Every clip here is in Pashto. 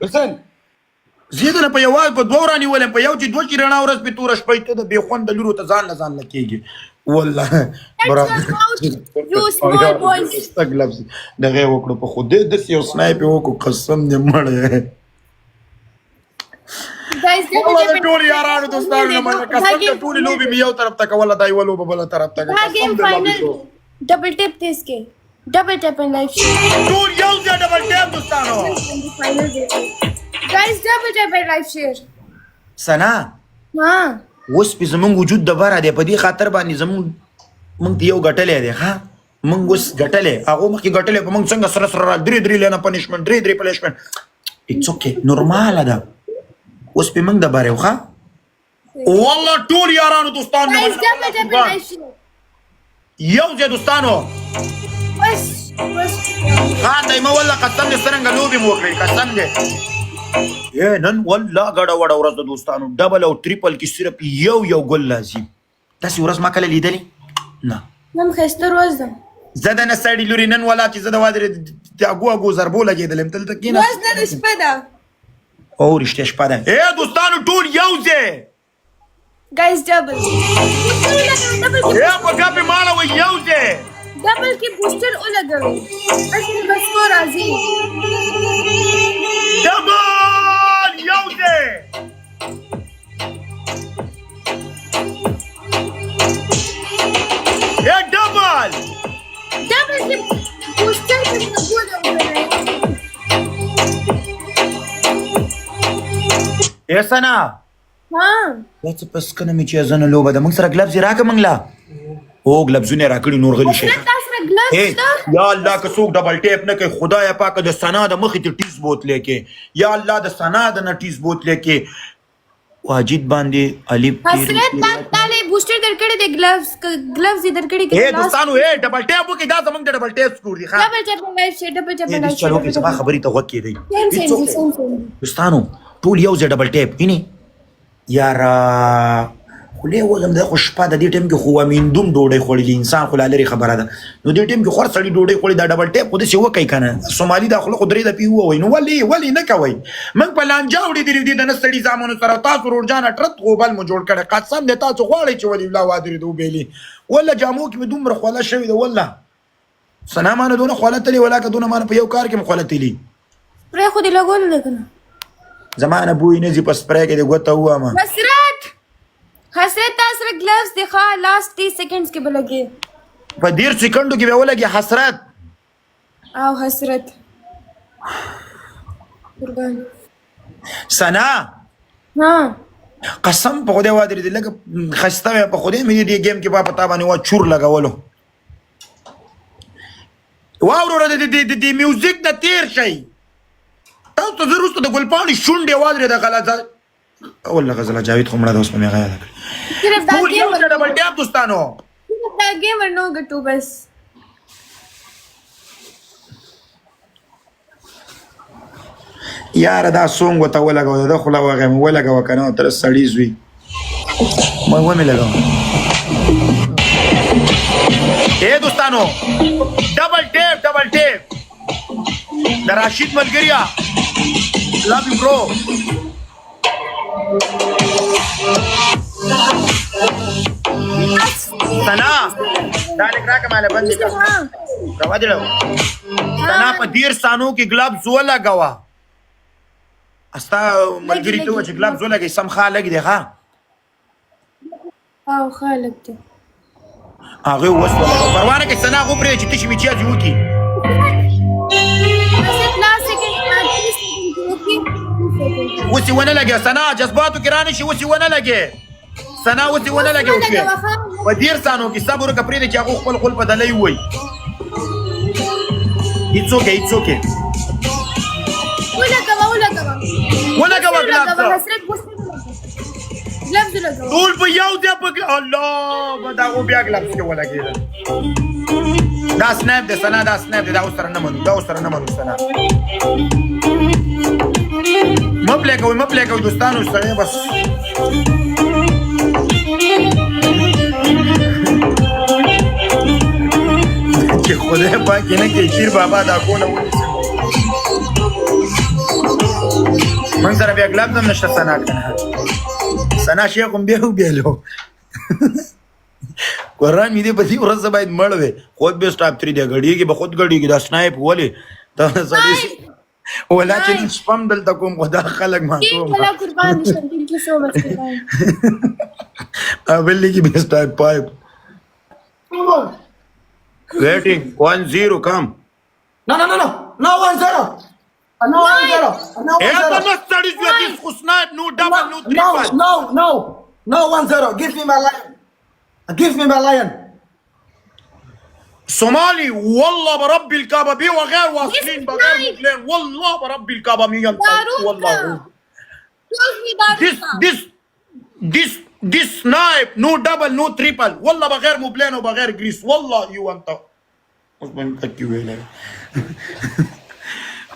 حسن زیدنه په یوازې په دوه ورانې ولم په یو چې دوه چې رڼا ورځ پې توره شپه ته د بې خونده لورو ته ځان له کېږي والله برابر لفظ دغه وکړو په خو دې داسې یو سنایپ یې وکړو قسم دې مړی ټول یارانو دوستانو نه مننه قسم دې ټولې لوبې مې یو طرف ته کوله دا یوه لوبه بله طرف ته double tap थे इसके double tap and like ټول یو ځای ډبل ټیپ دوستانو guys double tap and like share سنا हाँ اوس پې زمونږ وجود د بره دی په دې خاطر باندې زمونږ ته یو ګټلی دی ښه مونږ اوس ګټلی هغو مخکې ګټلی په مونږ څنګه سره سره درې لینه پنشمنټ درې پنشمنټ اټس اوکې نورماله ده اوس پې مونږ د بره یو ښه والله ټول یارانو دوستانو guys double tap and like share یو ځای دوستانو बस ها دایمه والله قسم دې څرنګه لوبې مو وکړئ قسم دې نن والله ګډه وډه ورځ د دوستانو ډبل او ټریپل کې صرف یو ګل لازم داسې ورځ ما کله لیدلې نه نن ښایسته ورځ ده زه د نه سړي لوري نن ولا چې زه د وادرې د اګو ضربو لګېدلم دلته کښېنه ورځ نه ده شپه ده او رښتیا شپه ده دوستانو ټول یو ځای guys double په ګپې ماړه وئ یو ځای डबल की बूस्टर ولګوي اصل بس کو راځي ډبل یو ځای ډبل की बूस्टर ولګوي سنا हाँ دا څه پس کنه مې چې ځنه لوبه ده موږ سره ګلبز راکړه موږ لا او ګلبزونه راکړي نور غلی شي یا الله که څوک ډبل ټیپ نه کوي خدای پاک د سنا د مخې ته ټیز بوتلې کې یا الله د سنا د نه ټیز بوتلې کې واجد باندې الف حسرت تعالی بوستر درکړي د گلوز درکړي کې دوستانو ډبل ټیپ وکي دا زمونږ د ډبل ټیپ سکور دي ښه ډبل ټیپ لایف شي ډبل ټیپ لایف چلو کې زما خبرې ته وکي دی دوستانو ټول یو ځای ډبل ټیپ ویني یارا خولې وزم د خو شپه د دې ټیم کې خو امیندوم ډوډۍ خوړلي انسان خو لا لرې خبره ده نو دې ټیم کې خور سړي ډوډۍ خوړي دا ډبل ټیپ خو داسې وکئ که نه سومالي دا خوله خو درې دپې ووایي نو ولې نه کوئ موږ په لانجه وړي دي د نه ستړي زامنو سره تاسو روډجان اټرت غوبل مو جوړ کړی قسم دی تاسو غواړئ چې ولي الله وادرې د وبېلي والله جامو کې مې دومره خوله شوې ده والله سنا مانه دونه خوله تلي ولا که دونه مانه په یو کار کې مې خوله تلي سپری خو دې لګولو ده که نه زما نه بوی نه ځي په سپری کې دې ګوته ووامه حسرت تاسو گلوز دی ښه لاست 30 سیکنډز کې به لګي په 10 سیکنډو کې به ولګي حسرت او حسرت قربان سنا ها قسم په خدای وادرې دې لږه ښایسته وې په خدای مې دې ګیم کې په تا باندې وا چور لګولو واوروره د میوزیک نه تیر شئ تاسو ته زه وروسته د ګلپاڼې شونډې وادرې د غلطه والله غزله جاوید خو مړه ده اوس په مې غیا ده صرف دا ټول یو ځای ډبل ټیپ دوستانو صرف دا گیم ورنو ګټو بس یاره دا سونګ ورته ولګوه ده خوله وغیم ولګوه که نه تر سړي زوی ومې لګوه دوستانو ډبل ټیپ د راشد ملګریا لو یو برو سنا دا لیک راکه ماله بندې کړه روا دې سنا په 10 ثانیو کې ګلابز ولګوه استا ملګری ته چې ګلابز ولګي سم ښه لګي دی ښه او ښه لګ دی هغه اوس پروا نه کوي سنا خو پرې چې تشي میچازي وکړي وسی ونه لګي سنا جذباتو کې رانه شي وسی ونه لګي سنا وسی ونه لګي په 10 ثانیو کې صبر وکړه پرې چې هغه خپل بدلای وای It's okay ولګوه ګلابز ټول په یو ځای په الله به دا خو بیا ګلابز کې ولګېدل دا سنیپ دی سنا دا سنیپ دی دا اوس سره نه منو سنا مه پلی کوئ دوستانو سړی بس چې خدای پاک یې نه کوي پیر بابا دا کونه ونیسي موږ سره بیا ګلاب هم نشته سنا کنه سنا شیخ هم بیا وبیلو قرآن مې دې په دې ورځ باید مړ وي خود به سټاپ 3 دی غړیږي به خود غړیږي دا سنایپ ولې ته سړی ولا چې شپم دلته کوم خدا خلک ما کوم ولا قربان نشم thank you so much قربان ابل کی بیسٹ ٹائپ 5 waiting 1-0 come No 1-0. No 1-0. No 1-0. the next studies with this snipe no double no triple No 1-0. Give me my lion. صومالي والله بربي الكعبة بيه وغير واصلين بغير مبلين والله بربي الكعبة مية والله this snipe no double no triple والله بغير مبلين وبغير جريس والله يو انت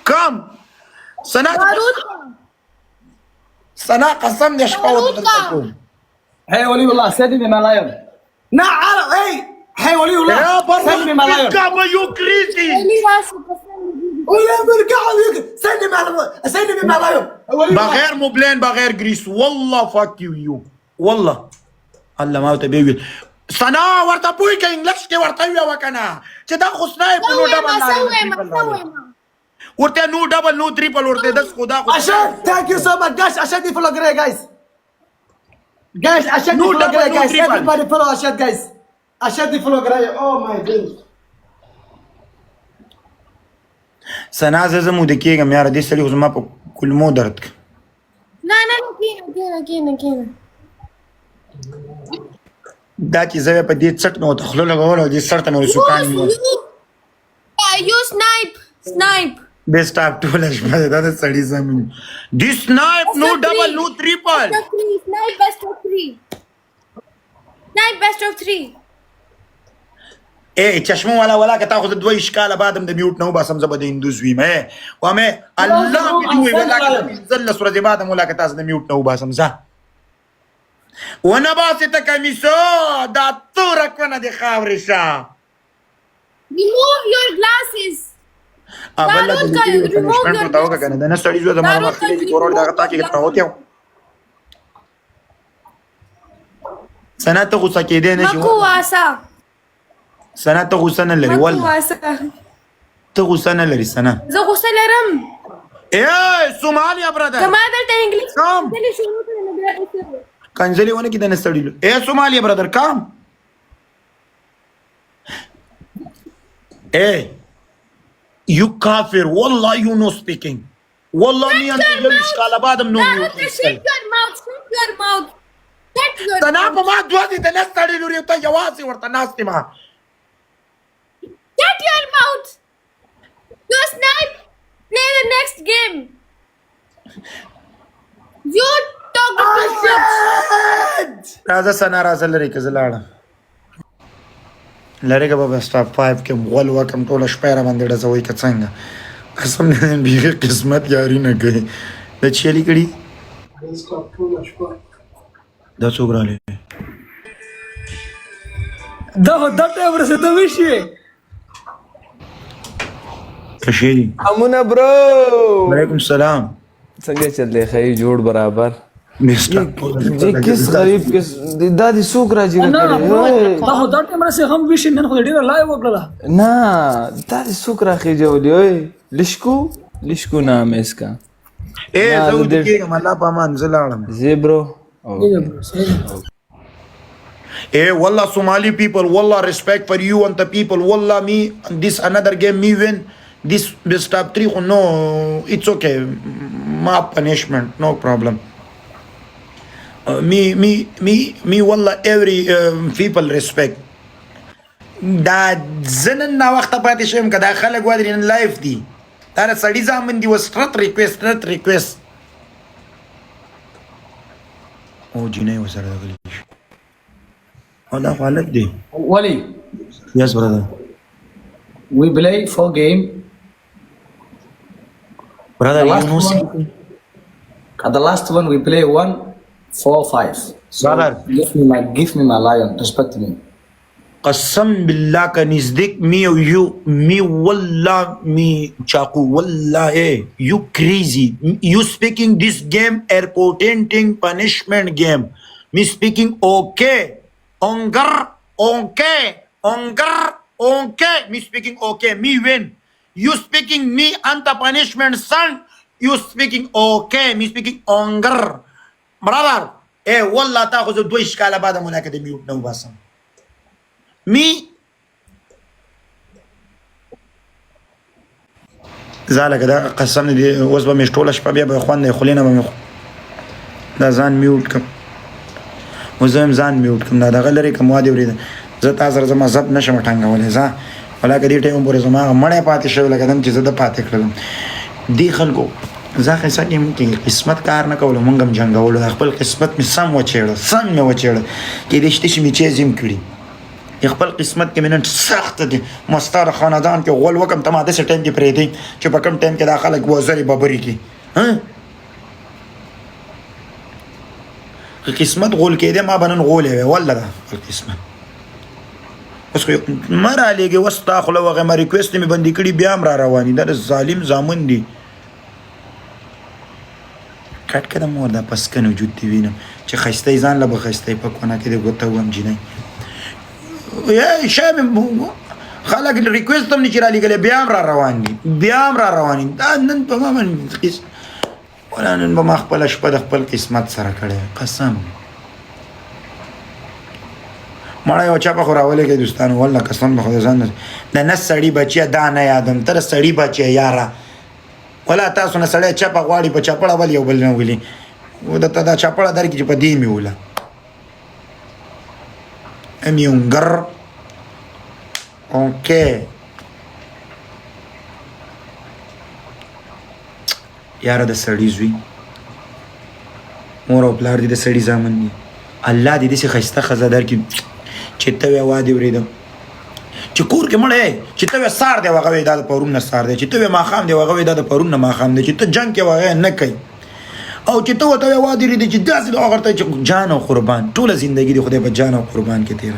كم سنة قسمني اشقاوة Hey ولي الله send me my lion. نعم hey ولي الله يا send me my برا lion. الكعبة يو كريزي اللي راسه ولا بالكعب send me my lion. بغير مبلين بغير جريس والله فاك يو والله الله ما تبيوي سنا ورتا بوي كاين لكش كي ورتا يا وكنا تدا خو سنايب نو دبل ورتا نو دبل نو تريبل ورتا دس خدا عشان thank you so much guys عشان دي فولو جراي guys عشان دي No فولو double, جراي no guys triple. everybody follow عشان guys عشان دي فولو جراي oh my goodness سنا زمو دکیګم یار دې سړي خو زما په کلمو درد ک لا again دا چې زه په دې څټ نو تخلو لګول او دې سرته مې سوکان نو you snipe بیسټ اپ ټول شپه دا د سړي زمون دې سنایپ نو ډبل نو ټریپل snipe best of 3 اے چشمو ولا که تاخذ دوی اشکال بعدم د میوټ نو باسم زبد هندوز وی مې و مې الله دوی ولا که زل سورې بعدم ولا که تاسو د میوټ نو باسم زه ونباسط کمیسو دا تورک ونه د خاورې شه remove your glasses اول د remove پنشمنت your وتاو کنه د نه سړي زو د ما مخکې د کورول دا تا کې ته وته سنت غوسه کېدې نه شو مکو واسا سنت غوسه نه لري ول ته غوسه نه لري سنه زه غوسه لرم اے سومالیا برادر کما دلته انګلیش کم دلی شروع کړه نو بیا کنځلې ونه کې د نه سړي اے سومالیا برادر کم اے you kafir والله you no speaking والله me انت ليش قال بعدم no shut your mouth تنا په ما دوه دي نه ستړي لوري ته یوازې ورته ناستې ما shut your mouth you snipe play the next game you talk too much راځه سنا راځه لري که زه لاړم لري که به سټاپ 5 کې غول وکم ټوله شپه را باندې ډزوي که څنګه قسم دې بیخي قسمت یاري نه کوي د چیلي کړي دا څوک رالی دا ټایم رسېده وشي کشي امونه برو وعلیکم السلام څنګه چل دی خی جوړ برابر مسټر جی کس غریب کس دا دي سوق راځي دا ټایم رسې هم وشي نن خو ډیره لایو وکړه نه دا دي سوق راخي جوړي اوه لشکو نام ہے اس کا اے زه دې الله پامان زلاړم زیبرو Hey, wallah, Somali people, wallah, respect for you and the people. Wallah, me, this another game, me win. This top 3, oh, no, it's okay. My punishment, no problem. Me, wallah, every people respect. Da زنن نا وقت پاتې شوم که دا خلک وادري نن لایف دي دا د سړي زامن دي و سترت ریکویسټ او جینۍ ورسره راغلي شي او دا خو هلک دی ولي Yes, brother. we play 4 game Brother, The you last know one- something? at the last one we play 1-4-5 so Brother. give me my lion respect me قسم بالله کا نزدیک می او یو می والله می چاقو والله you crazy you speaking this game airporting punishment game me speaking okay okay me speaking okay me win you speaking me anta punishment son you speaking okay me speaking onger brother والله تاخذ دوی اشکاله بعد ملاکه د میوت نو باسم می زاله کده قسم دې اوس به مې ټوله شپه بیا به خوند خلینه به مې دا ځان میوت کم وزم ځان میوت کم دا دغه لري کوم وادي ورید زه تاسو سره مذهب نشم ټنګولې ځه ولکه دې ټیم پورې زما مړې پاتې شو لکه دم چې زه د پاتې کړم دی خلکو زه خو ساتم کې قسمت کار نه کول مونږ هم جنگول خپل قسمت می سم وچېړ کې دې شته چې می چې زم کړی خپل قسمت کې منن سخت دي مستار خاندان کې غول وکم ته ماده سټیم کې پرې دي چې په کم ټیم کې داخله وزري ببري کې ها قسمت غول کې دې ما بنن غول وي والله دا قسمت اوس مر عليږي وستا خو لوغه ما ریکوست می بندي کړي بیا را رواني دا ظالم زامن دي کټ کړه مور دا پس کنه وجود دی وینم چې خسته ځان له بخسته په کونه کې دې ګوتو هم جنې یا شام خلک ریکوست هم نشي را لګل بیا را روان دي دا نن په ما من قیس ولا نن به ما خپل شپه د خپل قسمت سره کړي قسم مړ یو چا په خوراولې کې دوستانو والله قسم به خدای ځان نه سړی بچیا دا نه یادم تر سړی بچیا یارا ولا تاسو نه سړی چا په غواړي په چپړه ول یو بل نه ولي و دا چپړه درکې په دې میوله اميونگر اوکے یاره د سړی زوی مور او پلار دې د سړی زامن دي الله دې دې خسته خزه درکې چې ته وادي وریدم چې کور کې مړې چې ته سار دی وغه د پرون نه سار دی چې ته ما خام دی وغه د پرون نه ما خام دی چې ته جنگ کې وغه نه کوي او چې ته وته وادي لري چې داسې د اخر ته چې جان او قربان ټول ژوندۍ دی خدای په جان او قربان کې تیر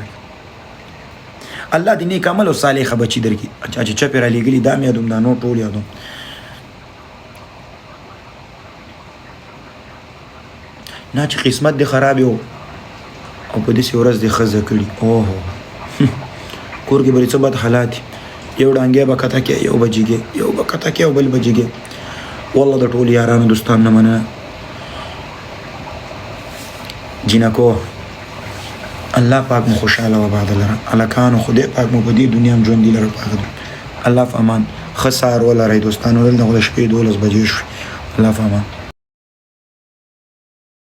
الله دې نیک عمل او صالح بچی درکې چې چا پر لګلی دا مې یادوم دا نو ټول یادوم نه چې قسمت دې خراب یو او په دې ورځ دې خزه کړی اوه کور کې بری څه بد حالات یو ډانګه به کته کې یو بجیږي یو به کته کې یو بل بجیږي والله د ټول یارانو دوستانو منه جنکو الله پاک مو خوشاله و بعد لره الکانو خدای پاک مو په دې دنیا هم ژوند دي لره پاک الله فامان خسار ولا رای دوستانو دلته د شپې 12 بجې شو الله فامان